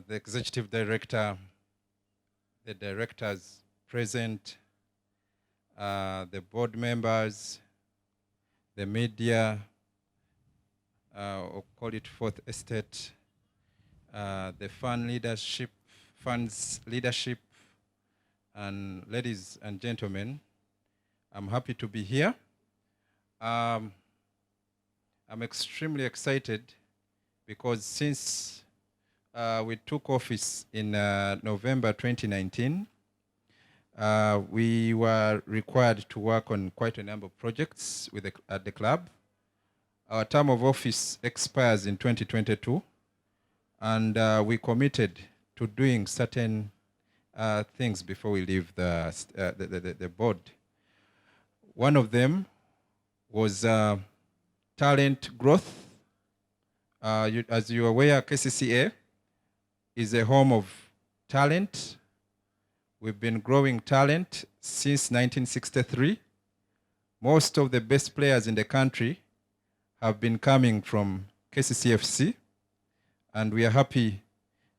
the executive director, the directors present, the board members, the media, or call it fourth estate, the funds leadership, and ladies and gentlemen, I'm happy to be here. I'm extremely excited because since we took office in November 2019, we were required to work on quite a number of projects at the club. Our term of office expires in 2022, and we committed to doing certain things before we leave the board. One of them was talent growth. As you're aware, KCCA is a home of talent. We've been growing talent since 1963. Most of the best players in the country have been coming from KCCFC, and we are happy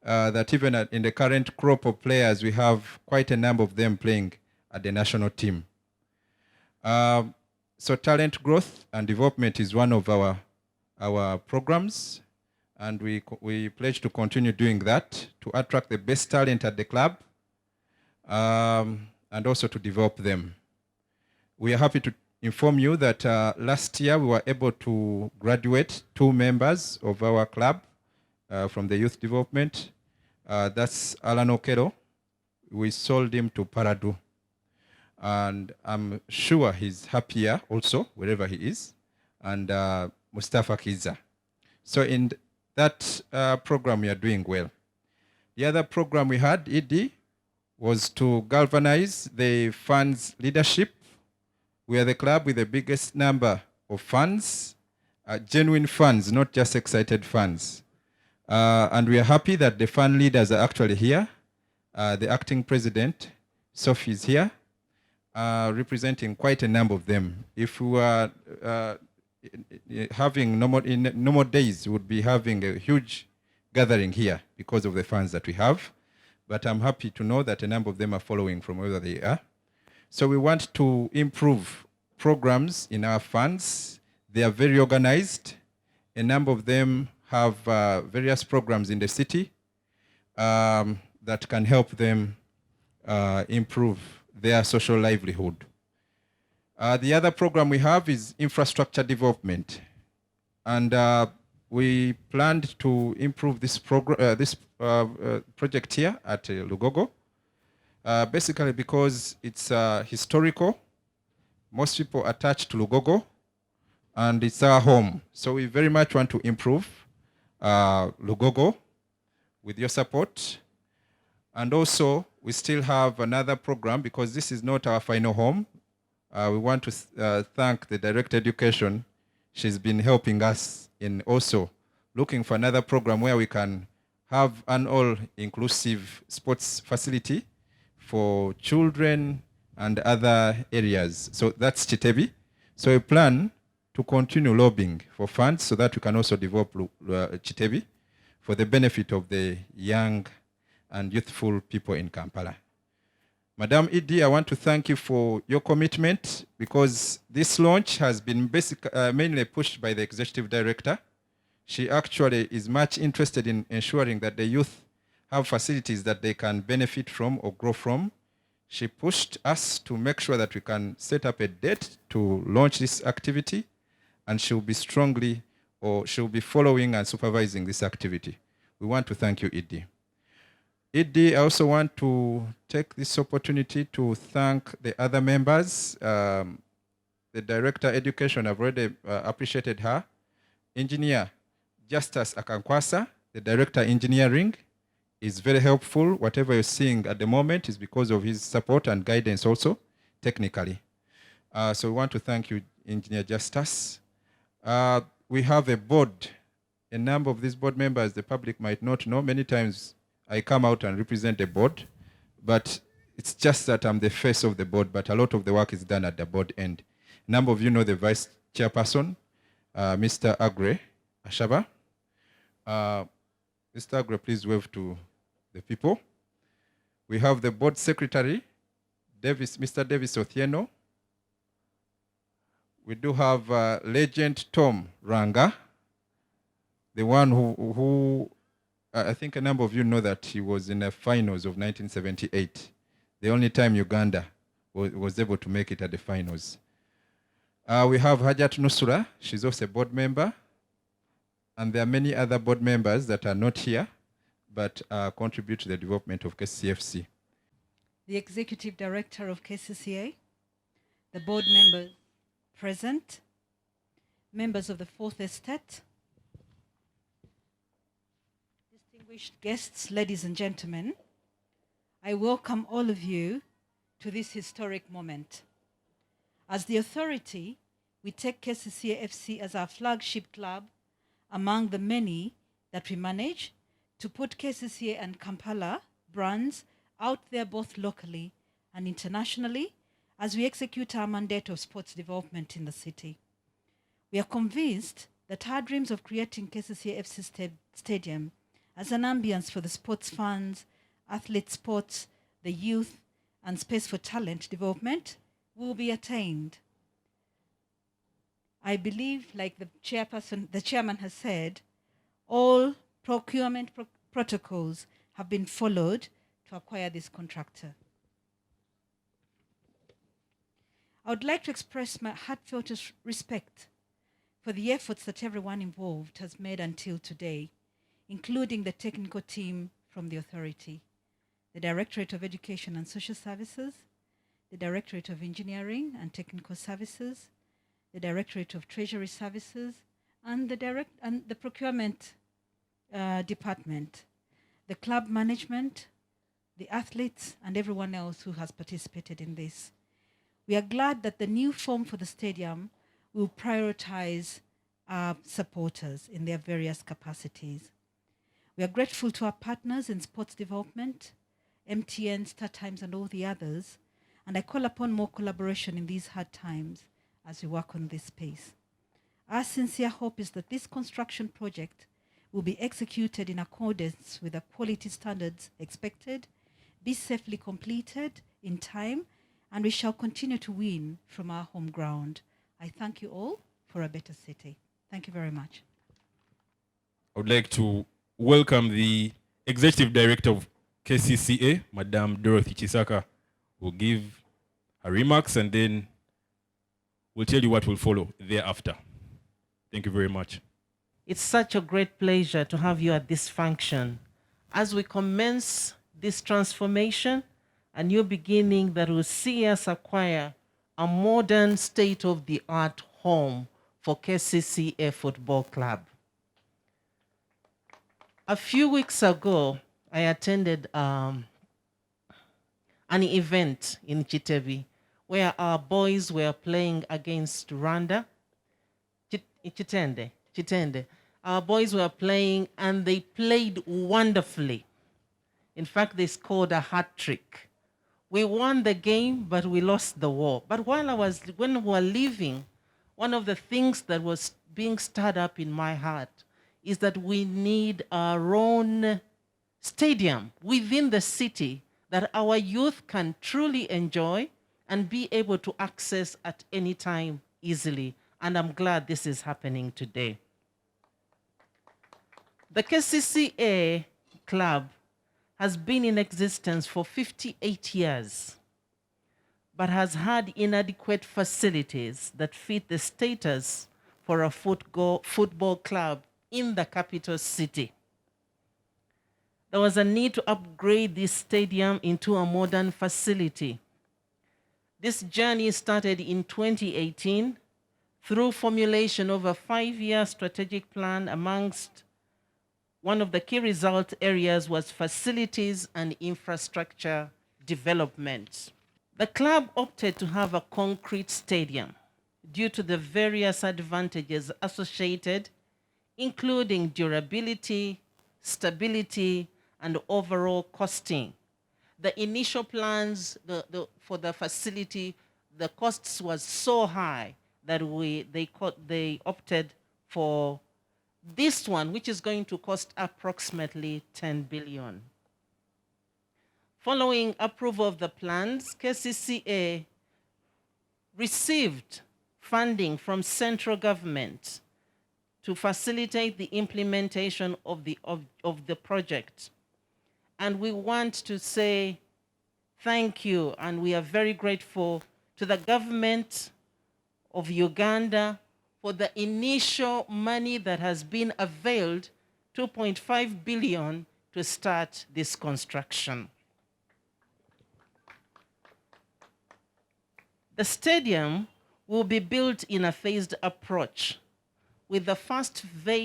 that even in the current crop of players, we have quite a number of them playing at the national team. So talent growth and development is one of our programs, and we pledge to continue doing that to attract the best talent at the club, and also to develop them. We are happy to inform you that last year we were able to graduate 2 members of our club from the youth development. That's Alan Okero. We sold him to Paradu, and I'm sure he's happier also wherever he is, and Mustafa Kiza. So in that program, we are doing well. The other program we had, ED, was to galvanize the funds leadership. We are the club with the biggest number of funds, genuine funds, not just excited funds. And we are happy that the fund leaders are actually here. The acting president, Sophie, is here, representing quite a number of them. If we were having normal days, we would be having a huge gathering here because of the funds that we have. But I'm happy to know that a number of them are following from wherever they are. So we want to improve programs in our funds. They are very organized. A number of them have various programs in the city that can help them improve their social livelihood. The other program we have is infrastructure development. And we planned to improve this project here at Lugogo, basically because it's historical. Most people attached to Lugogo, and it's our home. So we very much want to improve Lugogo with your support. And also, we still have another program because this is not our final home. We want to thank the Direct Education. She's been helping us in also looking for another program where we can have an all-inclusive sports facility for children and other areas. So that's Chitebi. So we plan to continue lobbying for funds so that we can also develop Chitebi for the benefit of the young and youthful people in Kampala. Madam Idi, I want to thank you for your commitment because this launch has been mainly pushed by the executive director. She actually is much interested in ensuring that the youth have facilities that they can benefit from or grow from. She pushed us to make sure that we can set up a date to launch this activity, and she'll be following and supervising this activity. We want to thank you, Idi. Idi, I also want to take this opportunity to thank the other members. The Director Education, I've already appreciated her. Engineer Justus Akankwasa, the Director Engineering, is very helpful. Whatever you're seeing at the moment is because of his support and guidance also, technically. So we want to thank you, Engineer Justus. We have a board. A number of these board members, the public might not know. Many times I come out and represent the board, but it's just that I'm the face of the board, but a lot of the work is done at the board end. A number of you know the vice chairperson, Mr. Agre Ashaba. Mr. Agre, please wave to the people. We have the board secretary, Mr. Davis Othieno. We do have Legend Tom Ranga, the one who I think a number of you know that he was in the finals of 1978. The only time Uganda was able to make it at the finals. We have Hajat Nusura, she's also a board member. And there are many other board members that are not here, but contribute to the development of KCFC. The Executive Director of KCCA, the board members present, members of the Fourth Estate, distinguished guests, ladies and gentlemen, I welcome all of you to this historic moment. As the authority, we take KCCA FC as our flagship club among the many that we manage to put KCCA and Kampala brands out there both locally and internationally as we execute our mandate of sports development in the city. We are convinced that our dreams of creating KCCA FC Stadium as an ambience for the sports fans, athlete sports, the youth, and space for talent development will be attained. I believe, like the chairman has said, all procurement protocols have been followed to acquire this contractor. I would like to express my heartfelt respect for the efforts that everyone involved has made until today, including the technical team from the authority, the Directorate of Education and Social Services, the Directorate of Engineering and Technical Services, the Directorate of Treasury Services, and the Procurement Department, the club management, the athletes, and everyone else who has participated in this. We are glad that the new form for the stadium will prioritize our supporters in their various capacities. We are grateful to our partners in sports development, MTN, StarTimes, and all the others, and I call upon more collaboration in these hard times as we work on this space. Our sincere hope is that this construction project will be executed in accordance with the quality standards expected, be safely completed in time, and we shall continue to win from our home ground. I thank you all for a better city. Thank you very much. I would like to welcome the Executive Director of KCCA, Madam Dorothy Kisaka, who will give her remarks and then we'll tell you what will follow thereafter. Thank you very much. It's such a great pleasure to have you at this function as we commence this transformation, a new beginning that will see us acquire a modern state-of-the-art home for KCCA Football Club. A few weeks ago, I attended an event in Chitebi where our boys were playing against Rwanda. Chitende. Our boys were playing and they played wonderfully. In fact, they scored a hat trick. We won the game, but we lost the war. But when we were leaving, one of the things that was being stirred up in my heart is that we need our own stadium within the city that our youth can truly enjoy and be able to access at any time easily. And I'm glad this is happening today. The KCCA Club has been in existence for 58 years, but has had inadequate facilities that fit the status for a football club in the capital city. There was a need to upgrade this stadium into a modern facility. This journey started in 2018 through formulation of a 5-year strategic plan. Amongst one of the key result areas was facilities and infrastructure development. The club opted to have a concrete stadium due to the various advantages associated, including durability, stability, and overall costing. The initial plans for the facility, the costs was so high that they opted for this one, which is going to cost approximately 10 billion. Following approval of the plans, KCCA received funding from central government to facilitate the implementation of the project. And we want to say thank you, and we are very grateful to the government of Uganda for the initial money that has been availed, 2.5 billion, to start this construction. The stadium will be built in a phased approach, with the first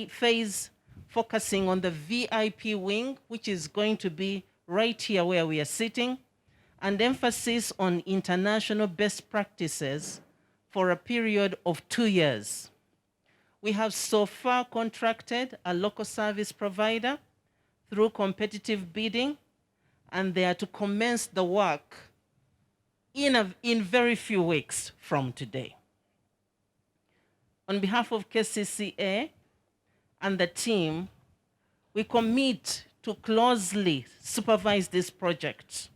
phase focusing on the VIP wing, which is going to be right here where we are sitting, and emphasis on international best practices for a period of 2 years. We have so far contracted a local service provider through competitive bidding, and they are to commence the work in very few weeks from today. On behalf of KCCA and the team, we commit to closely supervise this project.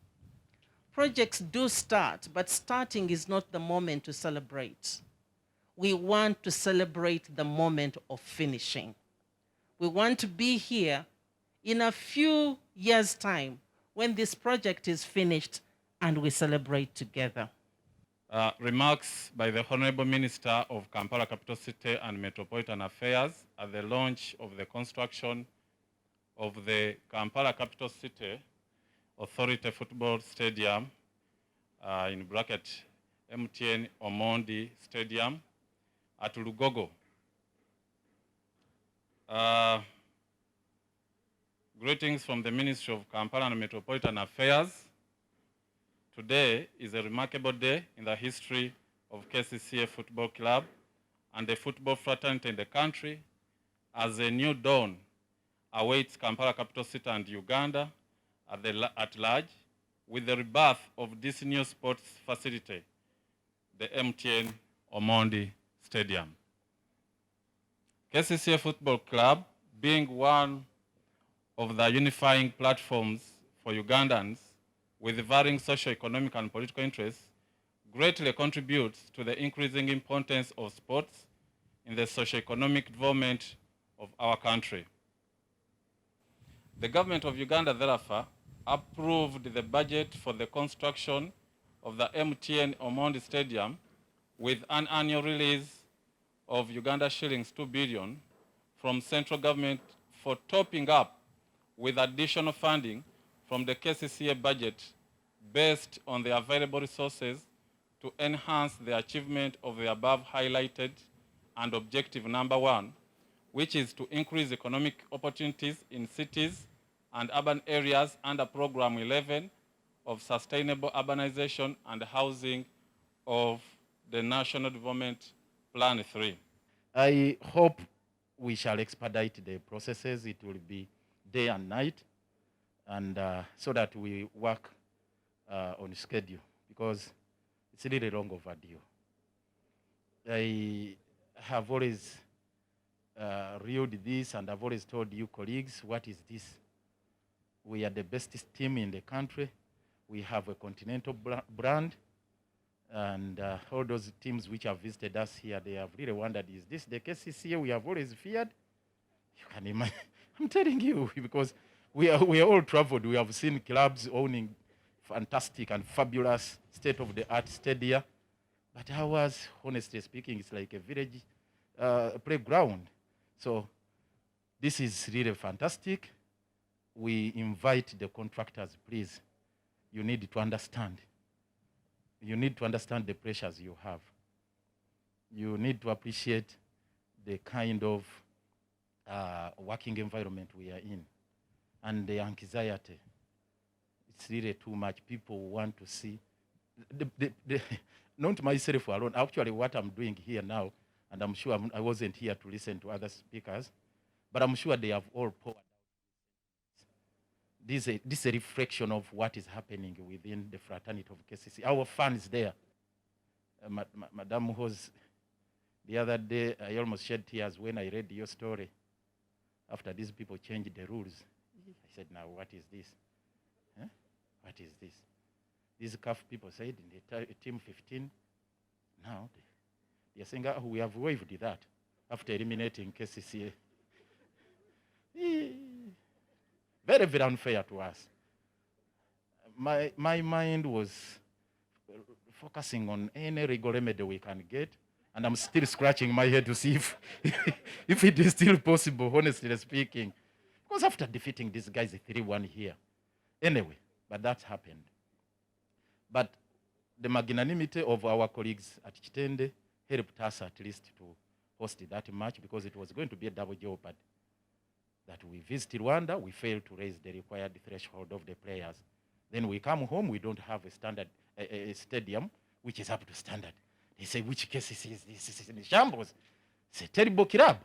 Projects do start, but starting is not the moment to celebrate. We want to celebrate the moment of finishing. We want to be here in a few years' time when this project is finished and we celebrate together. Remarks by the Honorable Minister of Kampala Capital City and Metropolitan Affairs at the launch of the construction of the Kampala Capital City Authority Football Stadium, in bracket MTN-Omondi Stadium at Lugogo. Greetings from the Ministry of Kampala and Metropolitan Affairs. Today is a remarkable day in the history of KCCA Football Club and the football fraternity in the country, as a new dawn awaits Kampala Capital City and Uganda at large, with the rebirth of this new sports facility, the MTN-Omondi Stadium. KCCA Football Club, being one of the unifying platforms for Ugandans with varying socio-economic and political interests, greatly contributes to the increasing importance of sports in the socio-economic development of our country. The government of Uganda, therefore, approved the budget for the construction of the MTN-Omondi Stadium with an annual release of Uganda shillings 2 billion from central government, for topping up with additional funding from the KCCA budget based on the available resources to enhance the achievement of the above highlighted and objective number 1, which is to increase economic opportunities in cities and urban areas under Program 11 of Sustainable Urbanization and Housing of the National Development Plan 3. I hope we shall expedite the processes. It will be day and night, and so that we work on schedule, because it's really long overdue. I have always reviewed this, and I've always told you colleagues, what is this? We are the best team in the country. We have a continental brand, and all those teams which have visited us here, they have really wondered, is this the KCCA we have always feared? You can imagine. I'm telling you, because we are all traveled. We have seen clubs owning fantastic and fabulous state-of-the-art stadia, but ours, honestly speaking, is like a village playground. So this is really fantastic. We invite the contractors, please. You need to understand. You need to understand the pressures you have. You need to appreciate the kind of working environment we are in, and the anxiety. It's really too much. People want to see, not myself alone, actually what I'm doing here now, and I'm sure I wasn't here to listen to other speakers, but I'm sure they have all poured out. This is a reflection of what is happening within the fraternity of KCC. Our fun is there. Madam was, the other day, I almost shed tears when I read your story. After these people changed the rules, I said, now what is this? Huh? what is this? These CAF people said in the team 15, now they are saying, oh, we have waived that after eliminating KCCA. Very, very unfair to us. My mind was focusing on any legal remedy we can get, and I'm still scratching my head to see if it is still possible, honestly speaking. Because after defeating these guys 3-1 here. Anyway, but that happened. But the magnanimity of our colleagues at Chitende helped us at least to host that match, because it was going to be a double jeopardy. That we visited Rwanda, we failed to raise the required threshold of the players. Then we come home, we don't have a standard a stadium which is up to standard. They say, which KCCA is this? This is in shambles. It's a terrible club.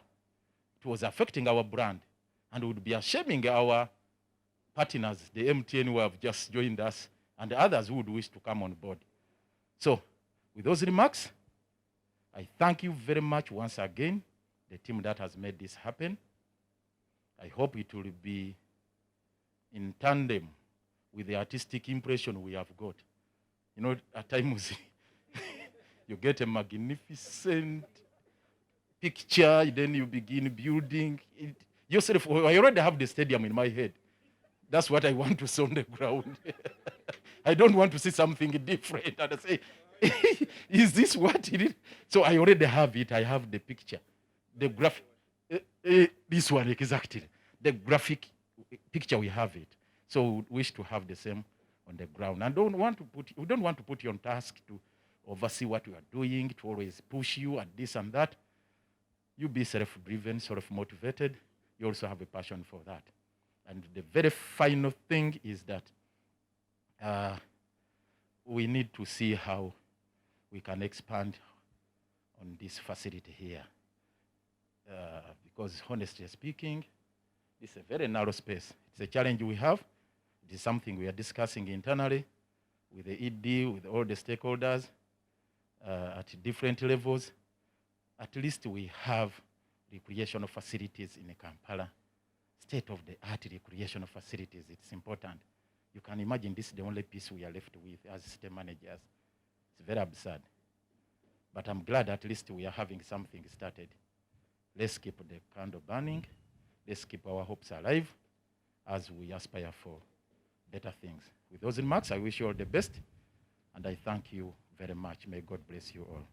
It was affecting our brand, and would be shaming our partners, the MTN who have just joined us, and others who would wish to come on board. So, with those remarks, I thank you very much once again, the team that has made this happen. I hope it will be in tandem with the artistic impression we have got. You know, at times you get a magnificent picture, then you begin building it yourself. I already have the stadium in my head. That's what I want to see on the ground. I don't want to see something different and I say, is this what it is? So I already have it. I have the picture, the graphic. This one exactly. The graphic picture, we have it. So we wish to have the same on the ground. And we don't want to put you on task to oversee what you are doing, to always push you at this and that. You be self-driven, self-motivated. You also have a passion for that. And the very final thing is that we need to see how we can expand on this facility here. Because honestly speaking, it's a very narrow space. It's a challenge we have. It is something we are discussing internally with the ED, with all the stakeholders at different levels. At least we have recreational facilities in Kampala. State-of-the-art recreational facilities, it's important. You can imagine this is the only piece we are left with as state managers. It's very absurd. But I'm glad at least we are having something started. Let's keep the candle burning. Let's keep our hopes alive as we aspire for better things. With those remarks, I wish you all the best, and I thank you very much. May God bless you all.